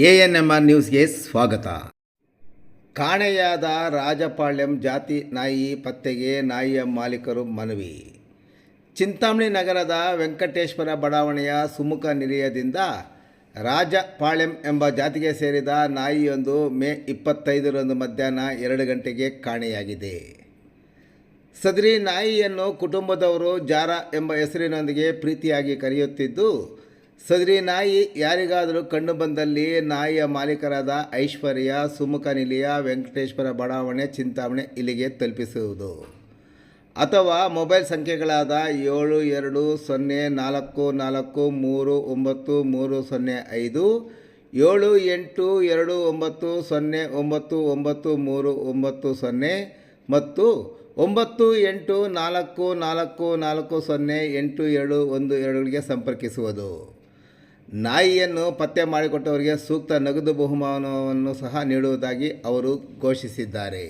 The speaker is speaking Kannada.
ANMR ನ್ಯೂಸ್ಗೆ ಸ್ವಾಗತ. ಕಾಣೆಯಾದ ರಾಜಪಾಳ್ಯಂ ಜಾತಿ ನಾಯಿ ಪತ್ತೆಗೆ ನಾಯಿಯ ಮಾಲೀಕರು ಮನವಿ. ಚಿಂತಾಮಣಿ ನಗರದ ವೆಂಕಟೇಶ್ವರ ಬಡಾವಣೆಯ ಸುಮುಖ ನಿಲಯದಿಂದ ರಾಜಪಾಳ್ಯಂ ಎಂಬ ಜಾತಿಗೆ ಸೇರಿದ ನಾಯಿಯೊಂದು ಮೇ 25ರಂದು ಮಧ್ಯಾಹ್ನ 2 ಗಂಟೆಗೆ ಕಾಣೆಯಾಗಿದೆ. ಸದರಿ ನಾಯಿಯನ್ನು ಕುಟುಂಬದವರು ಜಾರ ಎಂಬ ಹೆಸರಿನೊಂದಿಗೆ ಪ್ರೀತಿಯಾಗಿ ಕರೆಯುತ್ತಿದ್ದು, ಸದರಿ ನಾಯಿ ಯಾರಿಗಾದರೂ ಕಂಡು ಬಂದಲ್ಲಿ ನಾಯಿಯ ಮಾಲೀಕರಾದ ಐಶ್ವರ್ಯ, ಸುಮುಖ ನಿಲಯ, ವೆಂಕಟೇಶ್ವರ ಬಡಾವಣೆ, ಚಿಂತಾಮಣಿ ಇಲ್ಲಿಗೆ ತಲುಪಿಸುವುದು ಅಥವಾ ಮೊಬೈಲ್ ಸಂಖ್ಯೆಗಳಾದ 7244393305, 7829099390 ಮತ್ತು 9844408212ಗೆ ಸಂಪರ್ಕಿಸುವುದು. ನಾಯಿಯನ್ನು ಪತ್ತೆ ಮಾಡಿಕೊಟ್ಟವರಿಗೆ ಸೂಕ್ತ ನಗದು ಬಹುಮಾನವನ್ನು ಸಹ ನೀಡುವುದಾಗಿ ಅವರು ಘೋಷಿಸಿದ್ದಾರೆ.